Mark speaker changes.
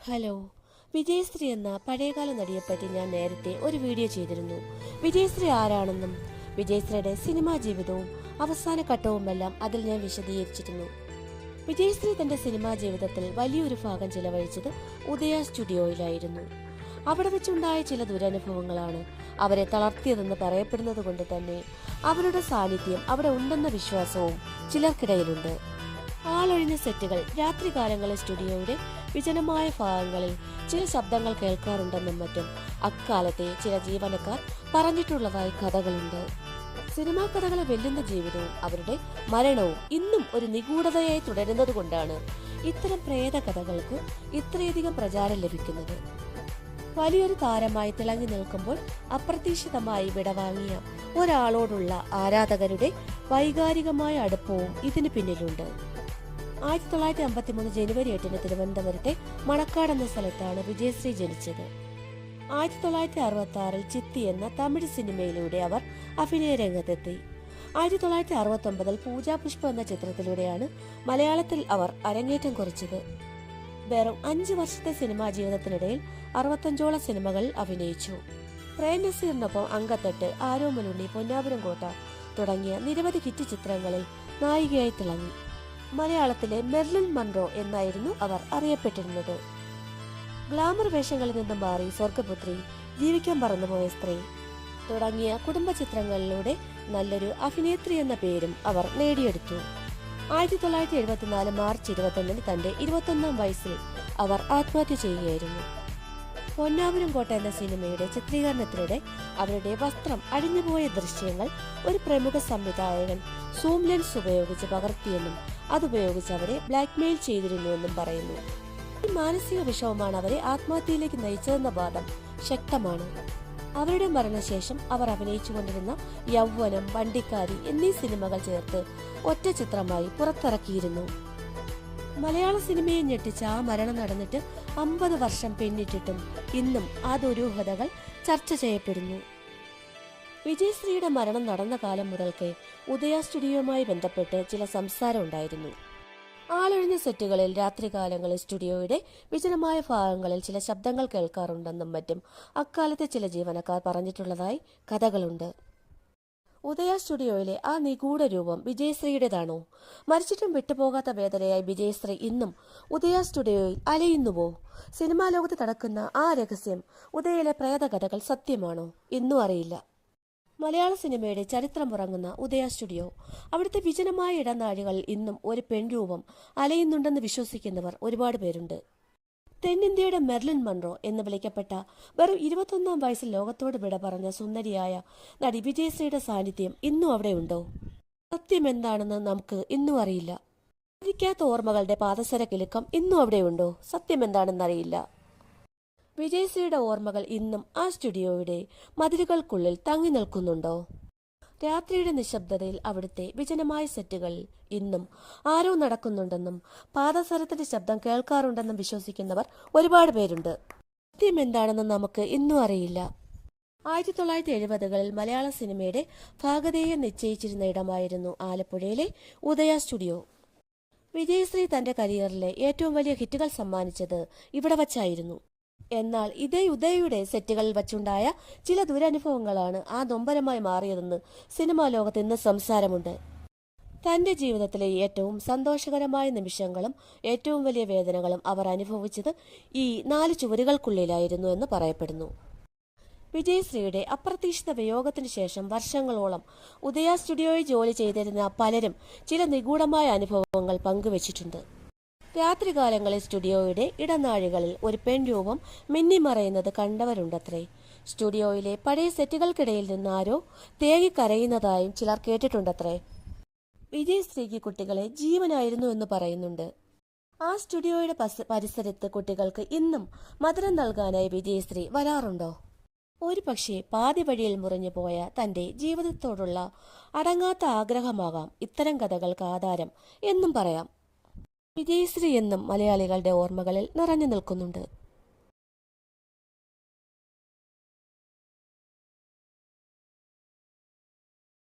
Speaker 1: Hello. വിജയശ്രീ എന്ന പഴയകാല നടിയെപ്പറ്റി ഞാൻ നേരത്തെ ഒരു വീഡിയോ ചെയ്തിരുന്നു. വിജയശ്രീ ആരാണെന്നും വിജയശ്രീയുടെ സിനിമാ ജീവിതവും അവസാന ഘട്ടവുമെല്ലാം അതിൽ ഞാൻ വിശദീകരിച്ചിരുന്നു. വിജയശ്രീ തന്റെ സിനിമാ ജീവിതത്തിൽ വലിയൊരു ഭാഗം ചിലവഴിച്ചത് ഉദയ സ്റ്റുഡിയോയിലായിരുന്നു. അവിടെ വെച്ചുണ്ടായ ചില ദുരനുഭവങ്ങളാണ് അവരെ തളർത്തിയതെന്ന് പറയപ്പെടുന്നത് കൊണ്ട് തന്നെ അവരുടെ സാന്നിധ്യം അവിടെ ഉണ്ടെന്ന വിശ്വാസവും ചിലർക്കിടയിലുണ്ട്. ആളൊഴിഞ്ഞ സെറ്റുകൾ, രാത്രികാലങ്ങളിൽ സ്റ്റുഡിയോയുടെ വിജനമായ ഭാഗങ്ങളിൽ ചില ശബ്ദങ്ങൾ കേൾക്കാറുണ്ടെന്നും മറ്റും അക്കാലത്തെ ചില ജീവനക്കാർ പറഞ്ഞിട്ടുള്ളതായി കഥകളുണ്ട്. സിനിമാ കഥകളെ വെല്ലുന്ന ജീവിതവും അവരുടെ മരണവും ഇന്നും ഒരു നിഗൂഢതയായി തുടരുന്നത് കൊണ്ടാണ് ഇത്തരം പ്രേത കഥകൾക്ക് ഇത്രയധികം പ്രചാരം ലഭിക്കുന്നത്. വലിയൊരു താരമായി തിളങ്ങി നിൽക്കുമ്പോൾ അപ്രതീക്ഷിതമായി വിടവാങ്ങിയ ഒരാളോടുള്ള ആരാധകരുടെ വൈകാരികമായ അടുപ്പവും ഇതിന് പിന്നിലുണ്ട്. 1953 ജനുവരി 8 തിരുവനന്തപുരത്തെ മണക്കാട് എന്ന സ്ഥലത്താണ് വിജയശ്രീ ജനിച്ചത്. 1966 ചിത്തി എന്ന തമിഴ് സിനിമയിലൂടെ അവർ അഭിനയ രംഗത്തെത്തി. 1969 പൂജാപുഷ്പം എന്ന ചിത്രത്തിലൂടെയാണ് മലയാളത്തിൽ അവർ അരങ്ങേറ്റം കുറിച്ചത്. വെറും 5 വർഷത്തെ സിനിമാ ജീവിതത്തിനിടയിൽ 65ഓളം സിനിമകളിൽ അഭിനയിച്ചു. പ്രേം നസീറിനൊപ്പം അങ്കത്തട്ട്, ആരോമലുണ്ണി, പൊന്നാപുരം കോട്ട തുടങ്ങിയ നിരവധി ഹിറ്റ് ചിത്രങ്ങളിൽ നായികയായി തിളങ്ങി. മലയാളത്തിലെ മെർലിൻ മൺറോ എന്നായിരുന്നു അവർ അറിയപ്പെട്ടിരുന്നത്. ഗ്ലാമർ വേഷങ്ങളിൽ നിന്നും മാറി സ്വർഗപുത്രി, ജീവിക്കാൻ പറന്നുപോയ സ്ത്രീ തുടങ്ങിയ കുടുംബ ചിത്രങ്ങളിലൂടെ നല്ലൊരു അഭിനേത്രി എന്ന പേരും അവർ നേടിയെടുത്തു. 1974 മാർച്ച് 21 തന്റെ 21ാം വയസ്സിൽ അവർ ആത്മഹത്യ ചെയ്യുകയായിരുന്നു. പൊന്നാപുരം കോട്ട എന്ന സിനിമയുടെ ചിത്രീകരണത്തിനിടെ അവരുടെ വസ്ത്രം അഴിഞ്ഞുപോയ ദൃശ്യങ്ങൾ ഒരു പ്രമുഖ സംവിധായകൻ സൂം ലെൻസ് ഉപയോഗിച്ച് പകർത്തിയെന്നും അതുപയോഗിച്ച് അവരെ ബ്ലാക്ക്മെയിൽ ചെയ്തിരുന്നുവെന്നും പറയുന്നു. ഈ മാനസിക വിഷമമാണ് അവരെ ആത്മഹത്യയിലേക്ക് നയിച്ചതെന്ന വാദം ശക്തമാണ്. അവരുടെ മരണശേഷം അവർ അഭിനയിച്ചുകൊണ്ടിരുന്ന യൗവനം, വണ്ടിക്കാരി എന്നീ സിനിമകൾ ചേർത്ത് ഒറ്റ ചിത്രമായി പുറത്തിറക്കിയിരുന്നു. മലയാള സിനിമയെ ഞെട്ടിച്ച ആ മരണം നടന്നിട്ട് 50 വർഷം പിന്നിട്ടിട്ടും ഇന്നും ആ ദുരൂഹതകൾ ചർച്ച ചെയ്യപ്പെടുന്നു. വിജയശ്രീയുടെ മരണം നടന്ന കാലം മുതൽക്കേ ഉദയ സ്റ്റുഡിയോയുമായി ബന്ധപ്പെട്ട് ചില സംസാരം ഉണ്ടായിരുന്നു. ആളൊഴിഞ്ഞ സെറ്റുകളിൽ, രാത്രികാലങ്ങളിൽ സ്റ്റുഡിയോയുടെ വിജനമായ ഭാഗങ്ങളിൽ ചില ശബ്ദങ്ങൾ കേൾക്കാറുണ്ടെന്നും മറ്റും അക്കാലത്തെ ചില ജീവനക്കാർ പറഞ്ഞിട്ടുള്ളതായി കഥകളുണ്ട്. ഉദയ സ്റ്റുഡിയോയിലെ ആ നിഗൂഢ രൂപം വിജയശ്രീയുടേതാണോ? മരിച്ചിട്ടും വിട്ടുപോകാത്ത വേദനയായി വിജയശ്രീ ഇന്നും ഉദയ സ്റ്റുഡിയോയിൽ അലയുന്നുവോ? സിനിമാ ലോകത്ത് നടക്കുന്ന ആ രഹസ്യം, ഉദയയിലെ പ്രേതകഥകൾ സത്യമാണോ? ഇന്നും അറിയില്ല. മലയാള സിനിമയുടെ ചരിത്രമുറങ്ങുന്ന ഉദയ സ്റ്റുഡിയോ, അവിടുത്തെ വിജനമായ ഇടനാഴികളിൽ ഇന്നും ഒരു പെൺരൂപം അലയുന്നുണ്ടെന്ന് വിശ്വസിക്കുന്നവർ ഒരുപാട് പേരുണ്ട്. തെന്നിന്ത്യയുടെ മെർലിൻ മൺറോ എന്ന് വിളിക്കപ്പെട്ട വെറും 21ാം വയസ്സിൽ ലോകത്തോട് വിട പറഞ്ഞ സുന്ദരിയായ നടി വിജയശ്രീയുടെ സാന്നിധ്യം ഇന്നും അവിടെയുണ്ടോ? സത്യം എന്താണെന്ന് നമുക്ക് ഇന്നും അറിയില്ല. മരിക്കാത്ത ഓർമ്മകളുടെ പാദസര കിലുക്കം ഇന്നും അവിടെയുണ്ടോ? സത്യം എന്താണെന്നറിയില്ല. വിജയശ്രീയുടെ ഓർമ്മകൾ ഇന്നും ആ സ്റ്റുഡിയോയുടെ മതിലുകൾക്കുള്ളിൽ തങ്ങി നിൽക്കുന്നുണ്ടോ? രാത്രിയുടെ നിശബ്ദതയിൽ അവിടുത്തെ വിജനമായ സെറ്റുകളിൽ ഇന്നും ആരോ നടക്കുന്നുണ്ടെന്നും പാദസരത്തിന്റെ ശബ്ദം കേൾക്കാറുണ്ടെന്നും വിശ്വസിക്കുന്നവർ ഒരുപാട് പേരുണ്ട്. സത്യം എന്താണെന്ന് നമുക്ക് ഇന്നും അറിയില്ല. 1970കളിൽ മലയാള സിനിമയുടെ ഭാഗധേയം നിശ്ചയിച്ചിരുന്ന ഇടമായിരുന്നു ആലപ്പുഴയിലെ ഉദയ സ്റ്റുഡിയോ. വിജയശ്രീ തന്റെ കരിയറിലെ ഏറ്റവും വലിയ ഹിറ്റുകൾ സമ്മാനിച്ചത് ഇവിടെ വച്ചായിരുന്നു. എന്നാൽ ഇതേ ഉദയയുടെ സെറ്റുകളിൽ വച്ചുണ്ടായ ചില ദുരനുഭവങ്ങളാണ് ആ നൊമ്പരമായി മാറിയതെന്ന് സിനിമാ ലോകത്ത് ഇന്ന് സംസാരമുണ്ട്. തന്റെ ജീവിതത്തിലെ ഏറ്റവും സന്തോഷകരമായ നിമിഷങ്ങളും ഏറ്റവും വലിയ വേദനകളും അവർ അനുഭവിച്ചത് ഈ 4 ചുവരുകൾക്കുള്ളിലായിരുന്നു എന്ന് പറയപ്പെടുന്നു. വിജയശ്രീയുടെ അപ്രതീക്ഷിത വിയോഗത്തിന് ശേഷം വർഷങ്ങളോളം ഉദയ സ്റ്റുഡിയോയിൽ ജോലി ചെയ്തിരുന്ന പലരും ചില നിഗൂഢമായ അനുഭവങ്ങൾ പങ്കുവച്ചിട്ടുണ്ട്. രാത്രികാലങ്ങളിൽ സ്റ്റുഡിയോയുടെ ഇടനാഴികളിൽ ഒരു പെൺരൂപം മിന്നിമറയുന്നത് കണ്ടവരുണ്ടത്രേ. സ്റ്റുഡിയോയിലെ പഴയ സെറ്റുകൾക്കിടയിൽ നിന്ന് ആരോ തേങ്ങിക്കരയുന്നതായും ചിലർ കേട്ടിട്ടുണ്ടത്രേ. വിജയശ്രീക്ക് കുട്ടികളെ ജീവനായിരുന്നു എന്ന് പറയുന്നുണ്ട്. ആ സ്റ്റുഡിയോയുടെ പരിസരത്ത് കുട്ടികൾക്ക് ഇന്നും മധുരം നൽകാനായി വിജയശ്രീ വരാറുണ്ടോ? ഒരു പക്ഷേ പാതി വഴിയിൽ മുറിഞ്ഞു പോയ തന്റെ ജീവിതത്തോടുള്ള അടങ്ങാത്ത ആഗ്രഹമാകാം ഇത്തരം കഥകൾക്ക് ആധാരം എന്നും പറയാം. വിജയശ്രീ എന്നും മലയാളികളുടെ ഓർമ്മകളിൽ നിറഞ്ഞു നിൽക്കുന്നുണ്ട്.